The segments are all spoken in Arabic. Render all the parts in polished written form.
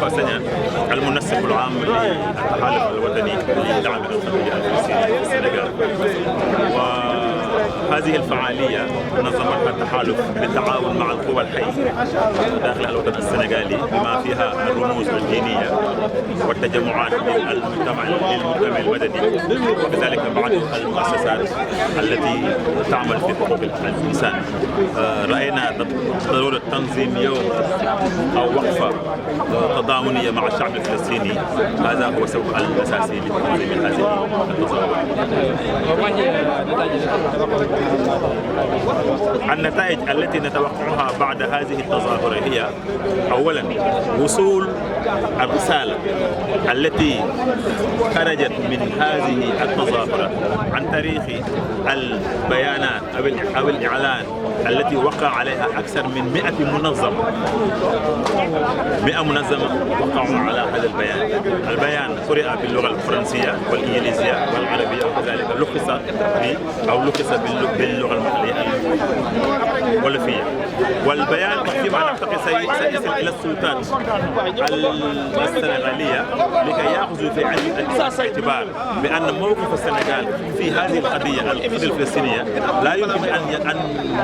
ألفا سنة المنسق العام للتحالف الوطني لدعم القضية الفلسطينية في السنغال. وهذه الفعالية نظمتها التحالف بالتعاون مع القوى الحية داخل الوطن السنغالي بما فيها الرموز الدينية والتجمعات للمجتمع المدني، وكذلك بعض المؤسسات التي تعمل في حقوق الإنسان. رأينا ضرورة تنظيم يوم أو وقفة تضامنية مع الشعب الفلسطيني، هذا هو السبب الأساسي لتنظيم هذه التظاهرات. النتائج التي نتوقعها بعد هذه التظاهرة هي أولا وصول الرسالة التي خرجت من هذه التظاهرة عن طريق البيانات أو الإعلان التي وقع عليها أكثر من 100 منظمة. 100 منظمة وقعوا على هذا البيان. البيان قرئ باللغة الفرنسية والإنجليزية والعربية، وكذلك لخص باللغة المحلية الولفية. والبيان فيما نعتقد سيصل إلى السلطات السنغالية لكي يأخذوا في عين الاعتبار بأن موقف السنغال في هذه القضية الفلسطينية لا يمكن أن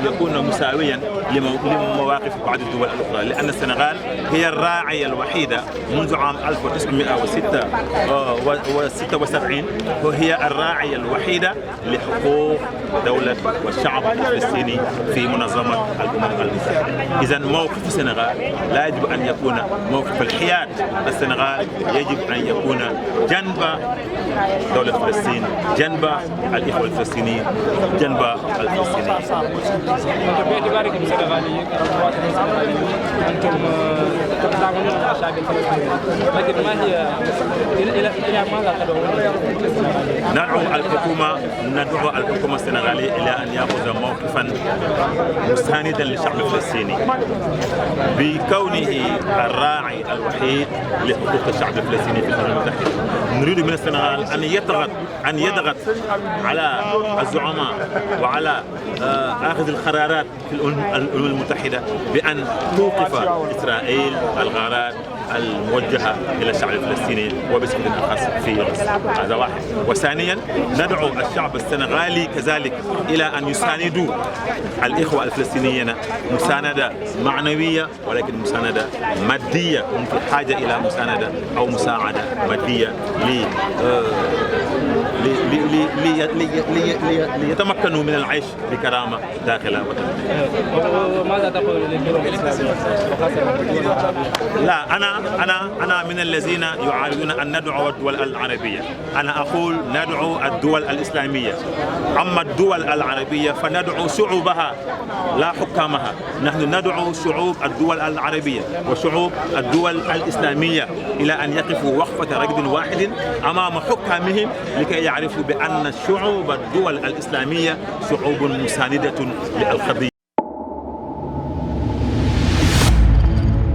يكون مساويا لمواقف بعض الدول الأخرى، لأن السنغال هي الراعية الوحيدة منذ عام 1976 وهي الراعية الوحيدة لحقوق دولة والشعب الفلسطيني في منظمة الأمم المتحدة. إذن موقف السنغال لا يجب أن يكون موقف الحياد. السنغال يجب أن يكون جنب دولة فلسطين، جنب الإخوة الفلسطينيين، جنب الفلسطينيين. باعتباركم سنغاليين أنتم تعملون مع الشعب الفلسطيني، لكن ما هي إلى ماذا تدعون؟ ندعو الحكومة السنغالية إلى أن يأخذ موقفا مستندا للشعب الفلسطيني بكونه الراعي الوحيد لحقوق الشعب الفلسطيني في الأمم المتحدة. نريد من السنغال أن يضغط على الزعماء وعلى أخذ القرارات في الأمم المتحدة بأن توقف إسرائيل الغارات الموجهة إلى الشعب الفلسطيني وبشكل أخص في غزة. هذا واحد. وثانيا ندعو الشعب السنغالي كذلك إلى أن يساندوا الإخوة الفلسطينيين مساندة معنوية ولكن مساندة مادية. هم في حاجة إلى مساندة أو مساعدة مادية ليتمكنوا من العيش بكرامة داخل وطنهم. ماذا تقول للدول الإسلامية؟ لا، أنا من الذين يعارضون أن ندعو الدول العربية. أنا أقول ندعو الدول الإسلامية. أما الدول العربية فندعو شعوبها لا حكامها. نحن ندعو شعوب الدول العربية وشعوب الدول الإسلامية إلى أن يقفوا وقفة رجل واحد أمام حكامهم لكي يعرفوا بأن شعوب الدول الإسلامية شعوب مساندة للقضية.